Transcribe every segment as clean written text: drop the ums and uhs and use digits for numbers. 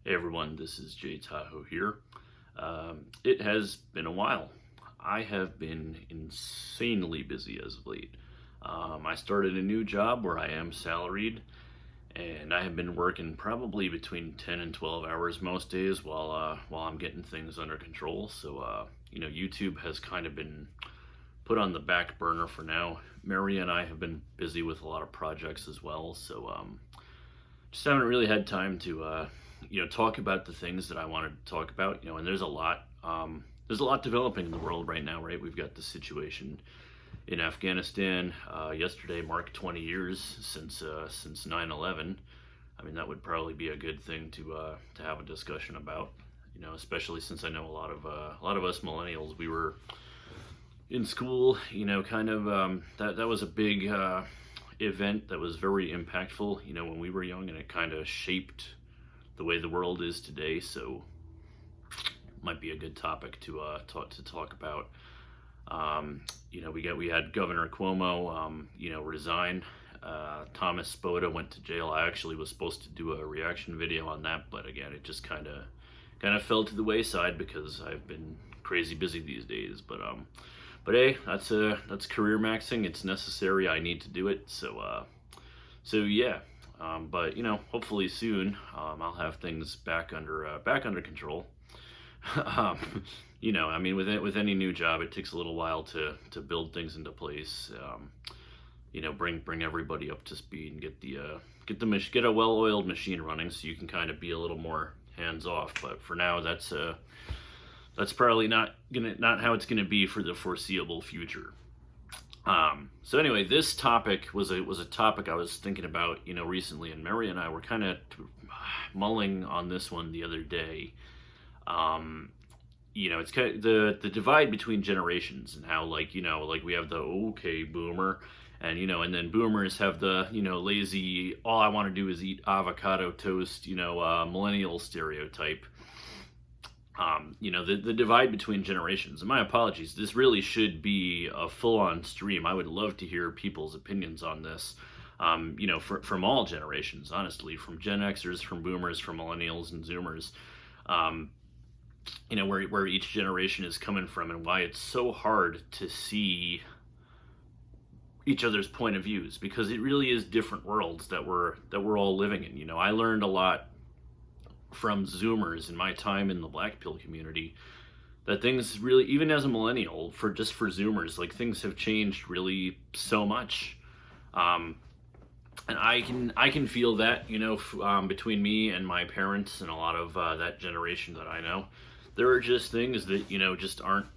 Hey everyone, this is Jay Tahoe here. It has been a while. I have been insanely busy as of late. I started a new job where I am salaried, and I have been working probably between 10 and 12 hours most days while I'm getting things under control. So, YouTube has kind of been put on the back burner for now. Mary and I have been busy with a lot of projects as well, so just haven't really had time to talk about the things that I wanted to talk about. And there's a lot developing in the world right now, right? We've got the situation in Afghanistan. Yesterday marked 20 years since 9/11. I mean, that would probably be a good thing to have a discussion about. Especially since I know a lot of us millennials, we were in school. That was a big event that was very impactful. When we were young, and it kind of shaped the way the world is today. So, might be a good topic to talk about. We had Governor Cuomo, resign. Thomas Spoda went to jail. I actually was supposed to do a reaction video on that, but again, it just kind of fell to the wayside because I've been crazy busy these days. But hey, that's career maxing. It's necessary. I need to do it. So yeah. But hopefully soon, I'll have things back under control. um, I mean, with any new job, it takes a little while to build things into place. Bring everybody up to speed and get a well-oiled machine running, so you can kind of be a little more hands off. But for now, that's probably not how it's gonna be for the foreseeable future. So anyway, this topic was a topic I was thinking about, recently, and Mary and I were kind of mulling on this one the other day. It's kind of the divide between generations, and how like we have the okay boomer, and then boomers have the lazy, all I want to do is eat avocado toast, millennial stereotype. The divide between generations. And my apologies, this really should be a full-on stream. I would love to hear people's opinions on this. From all generations, honestly, from Gen Xers, from boomers, from millennials and Zoomers. Where each generation is coming from, and why it's so hard to see each other's point of views, because it really is different worlds that we're all living in. I learned a lot from Zoomers in my time in the Black Pill community, that things really, even as a millennial, for Zoomers, like, things have changed really so much. And I can feel that, between me and my parents and a lot of that generation that I know, there are just things that just aren't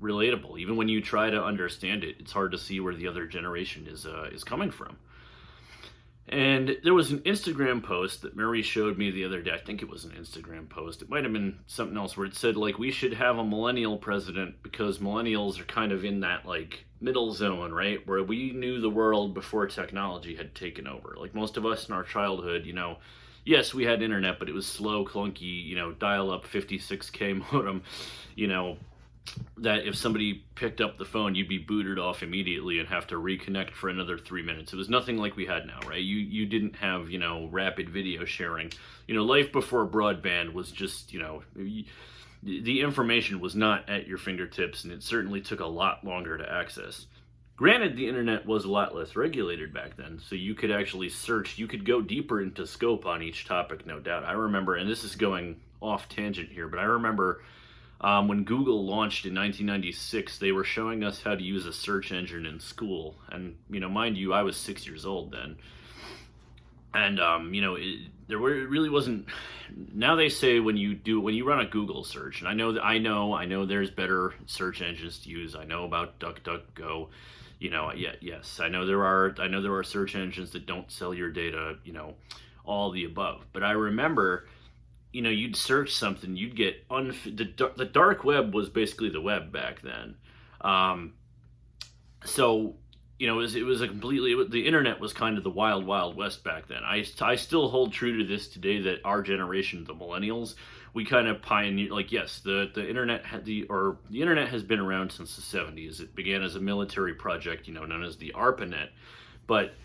relatable. Even when you try to understand it, it's hard to see where the other generation is coming from. And there was an Instagram post that Mary showed me the other day. I think it was an Instagram post. It might have been something else, where it said, like, we should have a millennial president because millennials are kind of in that, like, middle zone, right? Where we knew the world before technology had taken over. Like, most of us in our childhood, yes, we had internet, but it was slow, clunky, dial-up 56K modem, that if somebody picked up the phone, you'd be booted off immediately and have to reconnect for another 3 minutes. It was nothing like we had now, right? You didn't have, rapid video sharing. Life before broadband was just, the information was not at your fingertips, and it certainly took a lot longer to access. Granted, the internet was a lot less regulated back then, so you could actually search, you could go deeper into scope on each topic, no doubt. I remember, and this is going off tangent here, but I remember when Google launched in 1996, they were showing us how to use a search engine in school. And, mind you, I was 6 years old then. And, it really wasn't. Now they say when you run a Google search, and I know there's better search engines to use. I know about DuckDuckGo. Yes, I know there are search engines that don't sell your data, all the above. But I remember, you'd search something, you'd get the dark web was basically the web back then. So it was the internet was kind of the wild, wild west back then. I still hold true to this today, that our generation, the millennials, we kind of pioneered. Like, yes, the internet the internet has been around since the 70s. It began as a military project, known as the ARPANET. But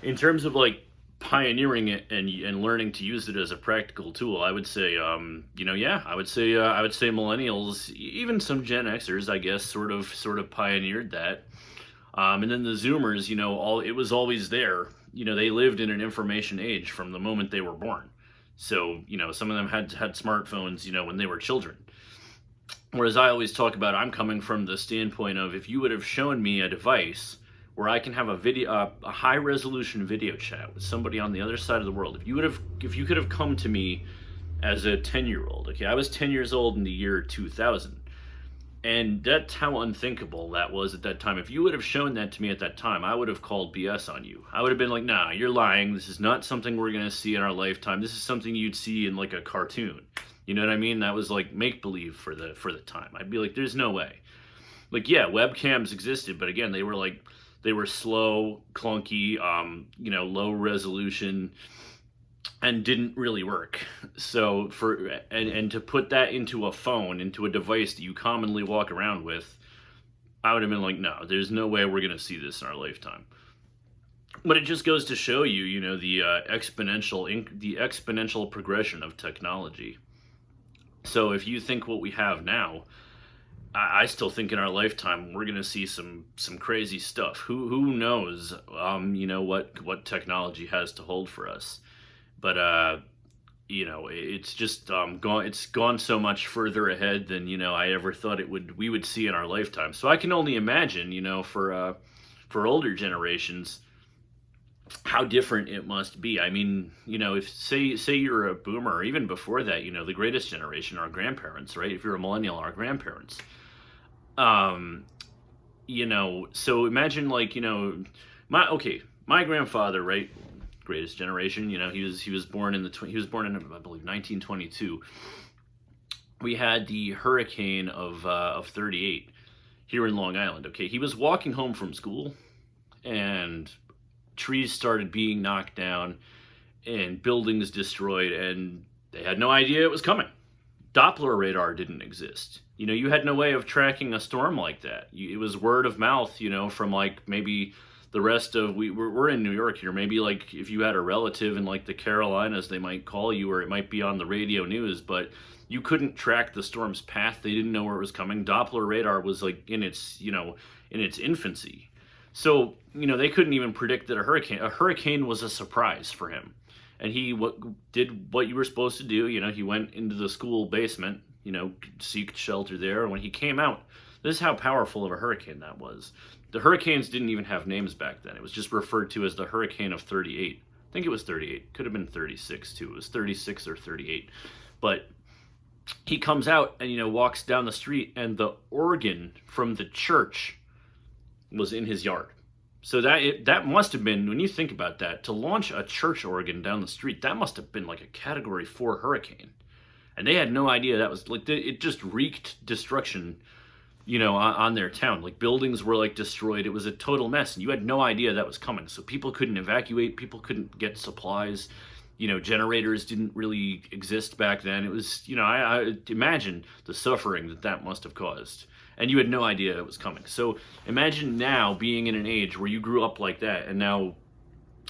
in terms of, like, pioneering it and learning to use it as a practical tool, I would say, yeah, I would say millennials, even some Gen Xers, I guess, sort of pioneered that. And then the Zoomers, all it was always there. They lived in an information age from the moment they were born. So, some of them had smartphones, when they were children. Whereas I always talk about, I'm coming from the standpoint of, if you would have shown me a device where I can have a high resolution video chat with somebody on the other side of the world, if you could have come to me as a 10-year-old, okay, I was 10 years old in the year 2000. And that's how unthinkable that was at that time. If you would have shown that to me at that time, I would have called BS on you. I would have been like, nah, you're lying. This is not something we're going to see in our lifetime. This is something you'd see in like a cartoon. You know what I mean? That was like make-believe for the time. I'd be like, there's no way. Like, yeah, webcams existed, but again, they were slow, clunky, low resolution, and didn't really work. So and to put that into a phone, into a device that you commonly walk around with, I would have been like, no, there's no way we're going to see this in our lifetime. But it just goes to show you, the exponential progression of technology. So if you think what we have now, I still think in our lifetime we're going to see some crazy stuff. Who knows, what technology has to hold for us. But it's just gone so much further ahead than I ever thought we would see in our lifetime. So I can only imagine, for older generations, how different it must be. I mean, if say you're a boomer, or even before that, the greatest generation, our grandparents, right? If you're a millennial, our grandparents. So imagine my grandfather, right? Greatest generation, he was born in I believe 1922. We had the hurricane of 38 here in Long Island. Okay, he was walking home from school, and trees started being knocked down and buildings destroyed, and they had no idea it was coming. Doppler radar didn't exist. You had no way of tracking a storm like that. It was word of mouth, from like maybe the rest of, we're in New York here. Maybe like if you had a relative in like the Carolinas, they might call you, or it might be on the radio news, but you couldn't track the storm's path. They didn't know where it was coming. Doppler radar was like in its infancy. So, they couldn't even predict that a hurricane was a surprise for him. And he did what you were supposed to do. He went into the school basement, seeked shelter there. And when he came out, this is how powerful of a hurricane that was. The hurricanes didn't even have names back then. It was just referred to as the Hurricane of 38. I think it was 38. Could have been 36 too. It was 36 or 38. But he comes out and, walks down the street, and the organ from the church was in his yard. So that must have been, when you think about that, to launch a church organ down the street, that must have been like a Category 4 hurricane. And they had no idea that was, like, it just wreaked destruction, on their town. Like, buildings were, like, destroyed. It was a total mess, and you had no idea that was coming. So people couldn't evacuate. People couldn't get supplies. Generators didn't really exist back then. It was, I imagine the suffering that must have caused. And you had no idea it was coming. So imagine now being in an age where you grew up like that, and now,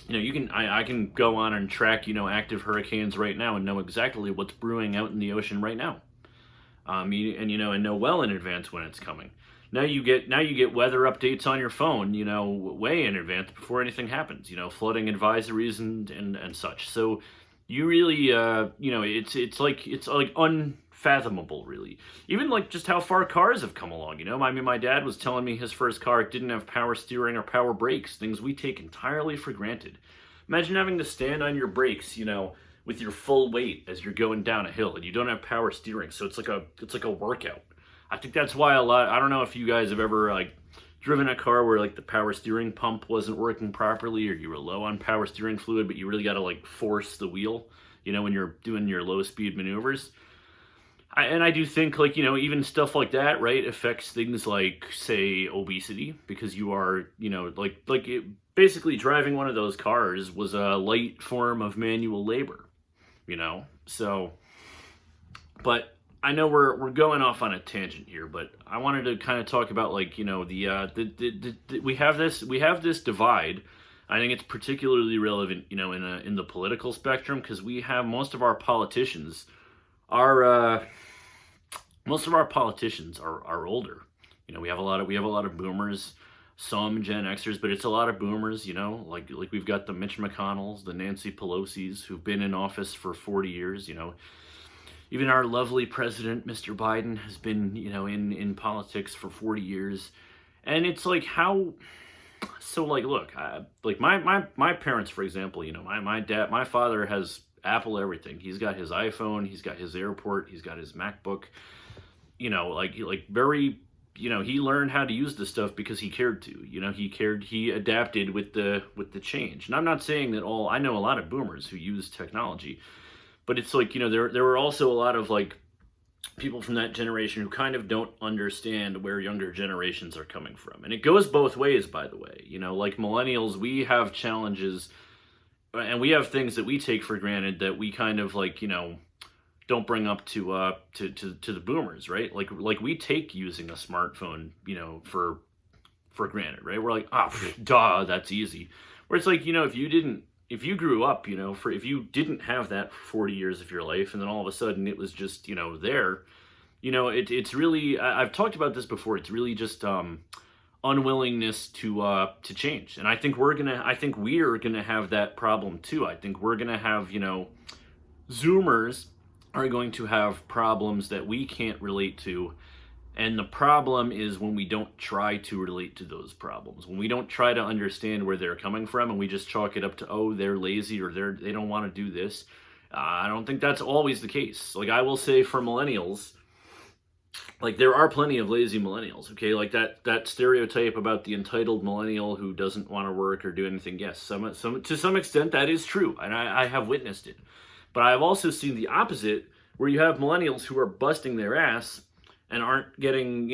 I can go on and track, active hurricanes right now and know exactly what's brewing out in the ocean right now. And know well in advance when it's coming. Now you get weather updates on your phone, way in advance before anything happens. Flooding advisories and such. So you really, it's like unfathomable, really. Even like just how far cars have come along. My dad was telling me his first car didn't have power steering or power brakes, things we take entirely for granted. Imagine having to stand on your brakes, with your full weight as you're going down a hill, and you don't have power steering. So it's like a workout. I think that's why I don't know if you guys have ever driven a car where like the power steering pump wasn't working properly, or you were low on power steering fluid, but you really got to force the wheel, when you're doing your low speed maneuvers. I do think even stuff like that, right, affects things like, say, obesity, because you are, basically driving one of those cars was a light form of manual labor, so, but I know we're going off on a tangent here, but I wanted to kind of talk about we have this divide I think it's particularly relevant, in the political spectrum, because we have are most of our politicians are older. We have a lot of boomers, some Gen Xers, but it's a lot of boomers. Like we've got the Mitch McConnells, the Nancy Pelosi's, who've been in office for 40 years. Even our lovely president, Mr. Biden, has been in politics for 40 years, and it's like how. So like, look, like my parents, for example, my father has Apple everything. He's got his iPhone, he's got his Airport, he's got his MacBook. Very, he learned how to use the stuff because he cared to. He adapted with the change. And I'm not saying that I know a lot of boomers who use technology, but it's like, there were also a lot of like people from that generation who kind of don't understand where younger generations are coming from. And it goes both ways, by the way. Like millennials, we have challenges and we have things that we take for granted that we kind of like, don't bring up to the boomers, right? Like we take using a smartphone, for granted, right? We're like, duh, that's easy. Where it's like, if you grew up, if you didn't have that for 40 years of your life, and then all of a sudden it was just, there, it's really, I've talked about this before. It's really just, unwillingness to change. And I think we're gonna have that problem too. I think we're gonna have, Zoomers are going to have problems that we can't relate to. And the problem is when we don't try to relate to those problems, when we don't try to understand where they're coming from, and we just chalk it up to, oh, they're lazy or they don't want to do this. I don't think that's always the case. Like I will say for millennials, like there are plenty of lazy millennials, okay? Like that stereotype about the entitled millennial who doesn't want to work or do anything. Yes, to some extent that is true, and I have witnessed it. But I've also seen the opposite, where you have millennials who are busting their ass and aren't getting,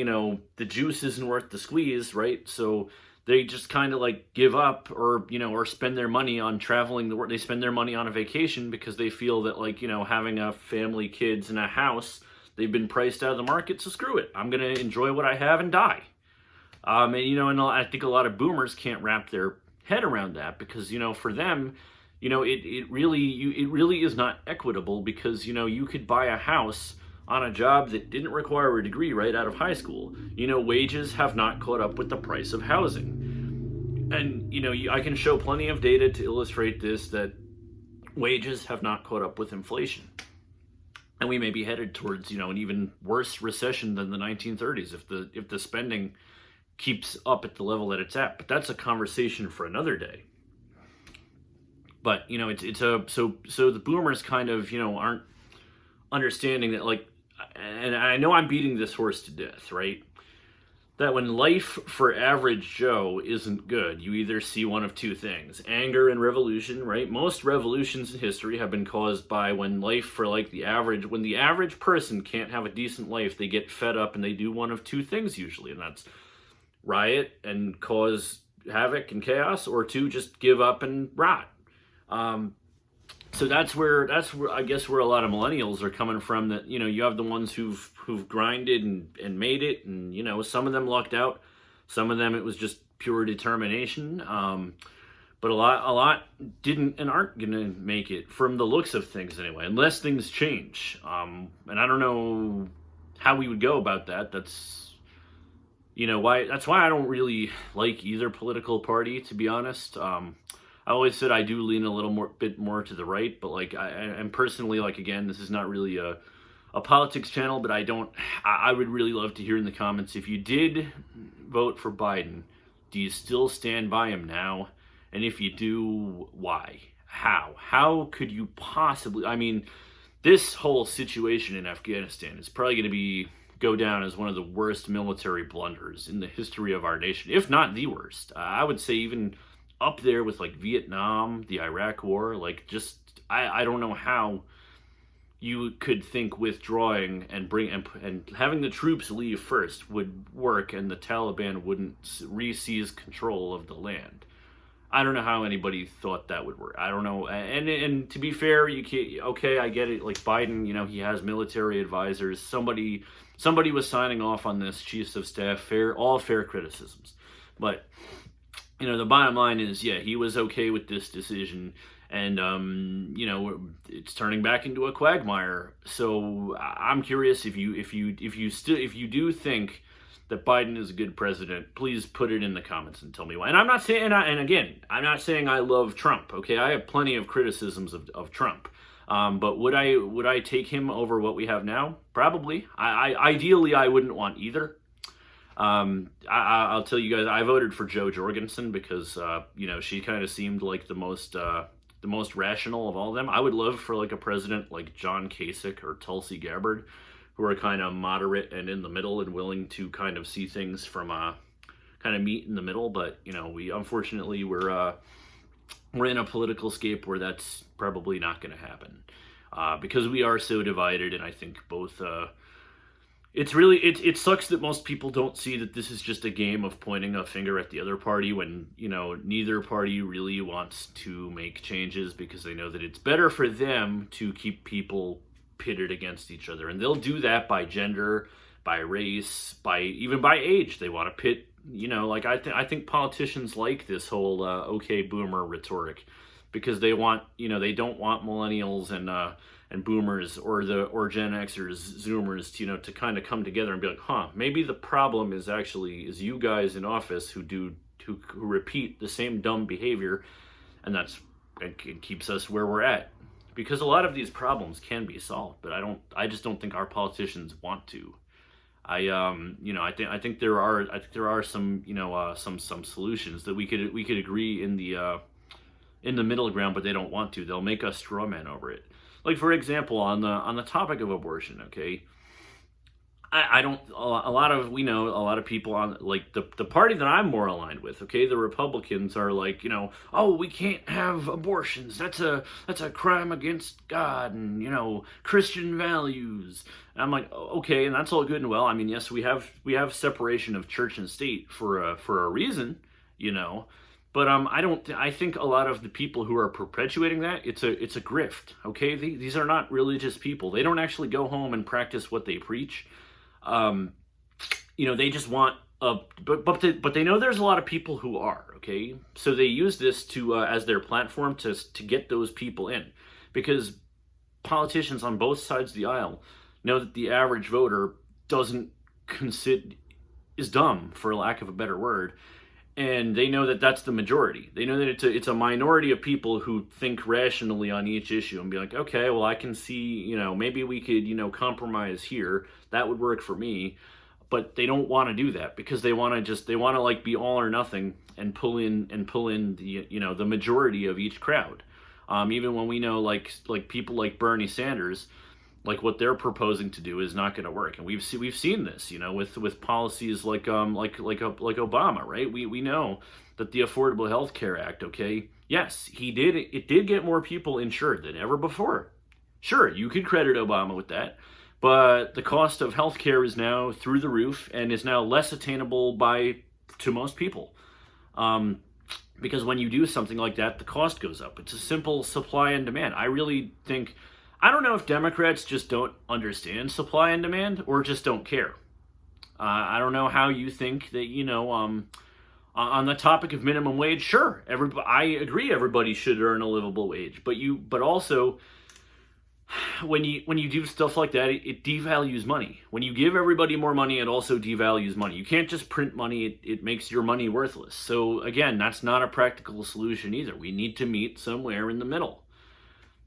the juice isn't worth the squeeze, right? So they just kind of like give up or spend their money on traveling the world. They spend their money on a vacation because they feel that like, having a family, kids, and a house, they've been priced out of the market. So screw it. I'm going to enjoy what I have and die. And I think a lot of boomers can't wrap their head around that because, for them, it really is not equitable because, you could buy a house on a job that didn't require a degree right out of high school. Wages have not caught up with the price of housing. And, I can show plenty of data to illustrate this, that wages have not caught up with inflation. And we may be headed towards, an even worse recession than the 1930s if the spending keeps up at the level that it's at. But that's a conversation for another day. But so the boomers kind of aren't understanding that, like, and I know I'm beating this horse to death, right? That when life for average Joe isn't good, you either see one of two things: anger and revolution, right? Most revolutions in history have been caused by when the average person can't have a decent life, they get fed up and they do one of two things usually, and that's riot and cause havoc and chaos, or two, just give up and rot. So that's where I guess where a lot of millennials are coming from. That you have the ones who've grinded and made it, and some of them lucked out, some of them it was just pure determination. But a lot didn't and aren't gonna make it from the looks of things anyway, unless things change. And I don't know how we would go about that. That's why I don't really like either political party, to be honest. I always said I do lean a bit more to the right, but like I'm personally, like, again, this is not really a politics channel, but I would really love to hear in the comments, if you did vote for Biden, do you still stand by him now? And if you do, why? How could you possibly, this whole situation in Afghanistan is probably going to go down as one of the worst military blunders in the history of our nation, if not the worst. I would say even up there with like Vietnam, the Iraq War. Like, just I don't know how you could think withdrawing and having the troops leave first would work and the Taliban wouldn't re-seize control of the land. I don't know how anybody thought that would work. I don't know. And to be fair, you can't, okay, I get it. Like Biden, he has military advisors. Somebody was signing off on this, chiefs of staff, all fair criticisms. But the bottom line is, yeah, he was okay with this decision, and it's turning back into a quagmire. So I'm curious if you do think that Biden is a good president, please put it in the comments and tell me why. And I'm not saying, and again, I'm not saying I love Trump. Okay, I have plenty of criticisms of Trump. But would I take him over what we have now? Probably. Ideally I wouldn't want either. I'll tell you guys, I voted for Jo Jorgensen because she kind of seemed like the most rational of all of them. I would love for like a president like John Kasich or Tulsi Gabbard, who are kind of moderate and in the middle and willing to kind of see things from kind of meet in the middle. But we unfortunately we're in a political scape where that's probably not going to happen because we are so divided, and I think both. It sucks that most people don't see that this is just a game of pointing a finger at the other party when neither party really wants to make changes because they know that it's better for them to keep people pitted against each other, and they'll do that by gender, by race, even by age. They want to pit. I think politicians like this whole okay boomer rhetoric because they want they don't want millennials and boomers or Gen Xers, Zoomers, to kind of come together and be like, maybe the problem is you guys in office who repeat the same dumb behavior, and it keeps us where we're at. Because a lot of these problems can be solved, but I just don't think our politicians want to. I think there are some some solutions that we could agree in the middle ground, but they don't want to. They'll make us straw man over it. Like, for example, on the topic of abortion, okay, we know a lot of people on like the party that I'm more aligned with, okay, the Republicans are like, oh, we can't have abortions. That's a crime against God and Christian values. And I'm like, okay, and that's all good and well. I mean, yes, we have separation of church and state for a reason, But I think a lot of the people who are perpetuating that, it's a grift, okay? These are not religious people. They don't actually go home and practice what they preach. They just want but they know there's a lot of people who are, okay? So they use this to as their platform to get those people in, because politicians on both sides of the aisle know that the average voter is dumb, for lack of a better word. And they know that that's the majority. They know that it's a minority of people who think rationally on each issue and be like, okay, well, I can see, maybe we could, compromise here. That would work for me. But they don't want to do that because they want to like be all or nothing and pull in the, the majority of each crowd. Even when we know like people like Bernie Sanders, like what they're proposing to do is not going to work, and we've seen this, with policies like Obama, right? We know that the Affordable Health Care Act, okay, yes, it did get more people insured than ever before. Sure, you could credit Obama with that, but the cost of healthcare is now through the roof and is now less attainable to most people. Because when you do something like that, the cost goes up. It's a simple supply and demand. I don't know if Democrats just don't understand supply and demand or just don't care. I don't know how you think that, on the topic of minimum wage, sure, I agree everybody should earn a livable wage, but also when you do stuff like that, it devalues money. When you give everybody more money, it also devalues money. You can't just print money, it makes your money worthless. So again, that's not a practical solution either. We need to meet somewhere in the middle.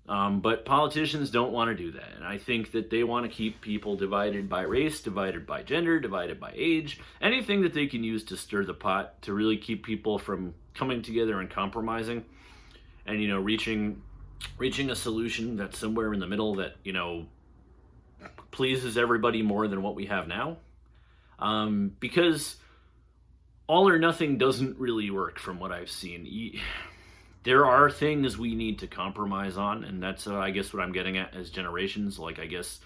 But politicians don't want to do that. And I think that they want to keep people divided by race, divided by gender, divided by age, anything that they can use to stir the pot to really keep people from coming together and compromising and, reaching a solution that's somewhere in the middle that, pleases everybody more than what we have now. Because all or nothing doesn't really work from what I've seen. There are things we need to compromise on, and that's, I guess, what I'm getting at as generations. Like, I guess,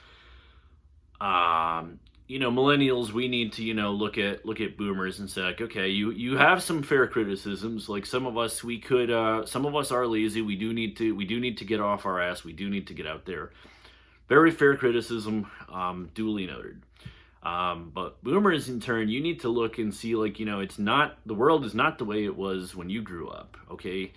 millennials, we need to, look at boomers and say, like, okay, you have some fair criticisms. Like, some of us are lazy. We do need to get off our ass. We do need to get out there. Very fair criticism, duly noted. But boomers, in turn, you need to look and see, like, it's not, the world is not the way it was when you grew up, okay?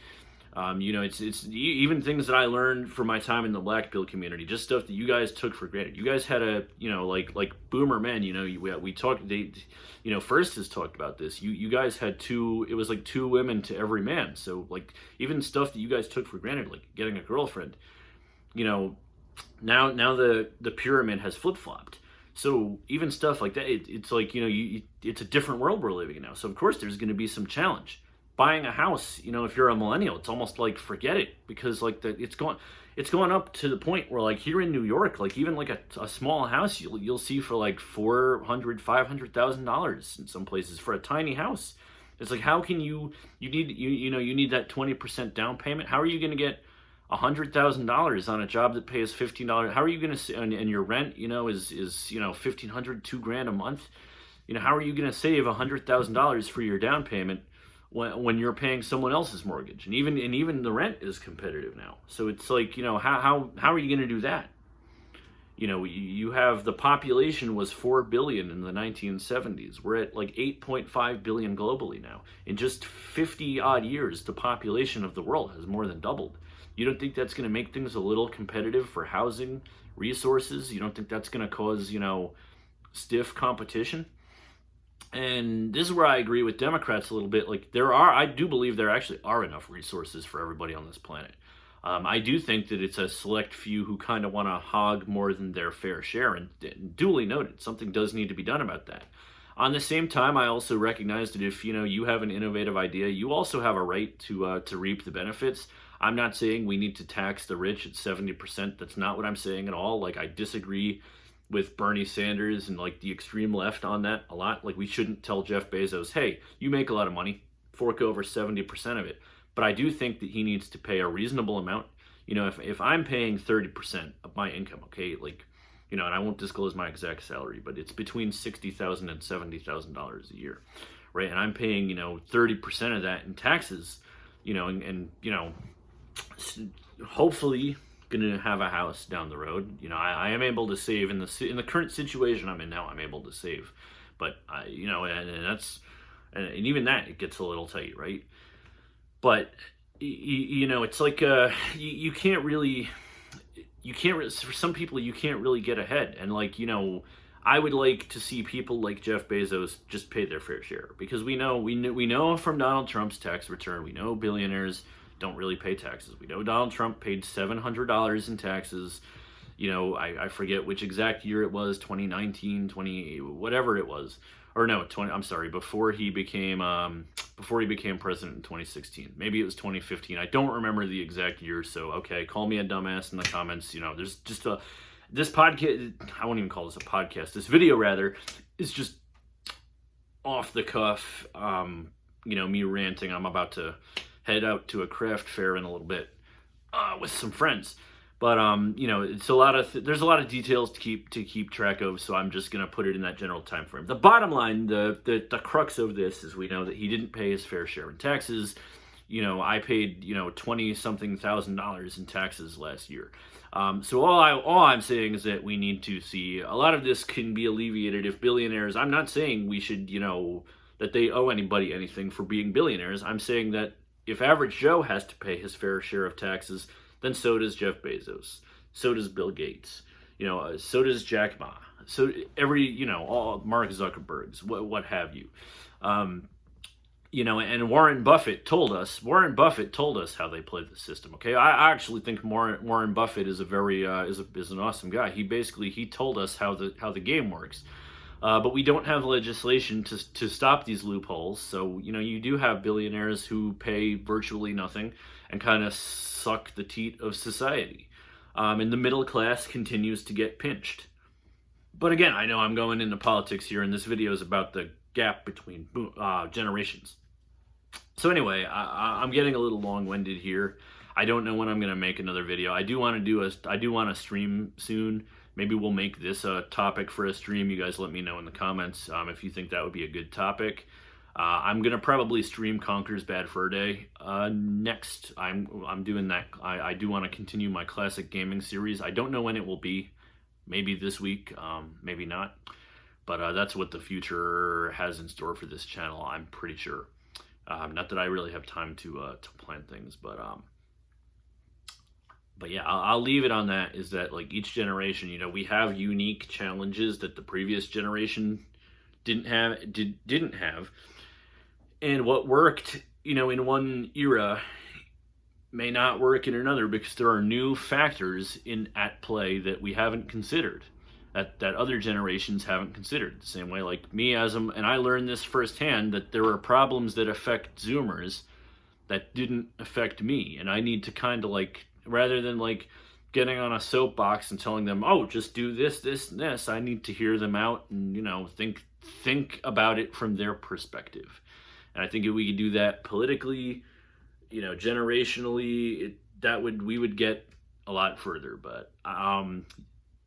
Even things that I learned from my time in the black pill community, just stuff that you guys took for granted. You guys had like boomer men, we talked, First has talked about this. You guys had it was like two women to every man. So, like, even stuff that you guys took for granted, like getting a girlfriend, you know, now the pyramid has flip-flopped. So even stuff like that, it's like, it's a different world we're living in now. So of course there's going to be some challenge. Buying a house, if you're a millennial, it's almost like forget it, because like it's going up to the point where, like, here in New York, like even like a small house you'll see for like $400,000-$500,000 in some places for a tiny house. It's like, how can you need that 20% down payment? How are you going to get $100,000 on a job that pays $15? How are you going to, and your rent, is $1,500, $2,000 a month? How are you going to save $100,000 for your down payment when you're paying someone else's mortgage? And even the rent is competitive now. So it's like, how are you going to do that? You have, the population was 4 billion in the 1970s. We're at like 8.5 billion globally now. In just 50 odd years, the population of the world has more than doubled. You don't think that's going to make things a little competitive for housing, resources? You don't think that's going to cause, stiff competition? And this is where I agree with Democrats a little bit. Like, I do believe there actually are enough resources for everybody on this planet. I do think that it's a select few who kind of want to hog more than their fair share, and duly noted, something does need to be done about that. On the same time, I also recognize that if you have an innovative idea, you also have a right to reap the benefits. I'm not saying we need to tax the rich at 70%. That's not what I'm saying at all. Like, I disagree with Bernie Sanders and like the extreme left on that a lot. Like, we shouldn't tell Jeff Bezos, hey, you make a lot of money, fork over 70% of it. But I do think that he needs to pay a reasonable amount. If I'm paying 30% of my income, okay, like, and I won't disclose my exact salary, but it's between $60,000 and $70,000 a year, right? And I'm paying, 30% of that in taxes, and hopefully gonna have a house down the road. I am able to save in the current situation I'm in now. I'm able to save, but and even that, it gets a little tight, right? But it's like you can't really for some people you can't really get ahead. And like, I would like to see people like Jeff Bezos just pay their fair share, because we know from Donald Trump's tax return, we know billionaires don't really pay taxes. We know Donald Trump paid $700 in taxes. I forget which exact year it was, 2019, 20, whatever it was. Or no, 20, I'm sorry, before he became president in 2016. Maybe it was 2015. I don't remember the exact year, so okay, call me a dumbass in the comments. There's just this podcast, I won't even call this a podcast. This video rather is just off the cuff, me ranting. I'm about to head out to a craft fair in a little bit with some friends. But it's there's a lot of details to keep track of, so I'm just gonna put it in that general time frame. The bottom line, the crux of this is we know that he didn't pay his fair share in taxes. I paid 20-something thousand in taxes last year. So all I'm saying is that we need to see a lot of this can be alleviated if billionaires. I'm not saying we should that they owe anybody anything for being billionaires. I'm saying that if average Joe has to pay his fair share of taxes, then so does Jeff Bezos, so does Bill Gates, so does Jack Ma, so all Mark Zuckerberg's, what have you, and Warren Buffett told us how they play the system. Okay, I actually think Warren Buffett is a very is an awesome guy. He told us how the game works. But we don't have legislation to stop these loopholes. So, you do have billionaires who pay virtually nothing and kind of suck the teat of society. And the middle class continues to get pinched. But again, I know I'm going into politics here, and this video is about the gap between generations. So anyway, I'm getting a little long-winded here. I don't know when I'm going to make another video. I do want to stream soon. Maybe we'll make this a topic for a stream. You guys let me know in the comments if you think that would be a good topic. I'm gonna probably stream Conker's Bad Fur Day next. I'm doing that. I do want to continue my classic gaming series. I don't know when it will be. Maybe this week. Maybe not. But that's what the future has in store for this channel, I'm pretty sure. Not that I really have time to plan things, but yeah, I'll leave it on that. Is that like each generation, we have unique challenges that the previous generation didn't have, and what worked, in one era may not work in another because there are new factors at play that we haven't considered, that other generations haven't considered. The same way, like me and I learned this firsthand, that there are problems that affect Zoomers that didn't affect me, and I need to kind of like, rather than like getting on a soapbox and telling them, oh, just do this, this, and this, I need to hear them out and think about it from their perspective. And I think if we could do that politically, generationally, we would get a lot further. But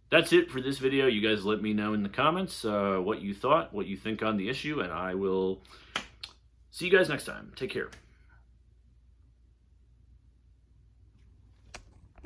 that's it for this video. You guys let me know in the comments what you thought, what you think on the issue, and I will see you guys next time. Take care.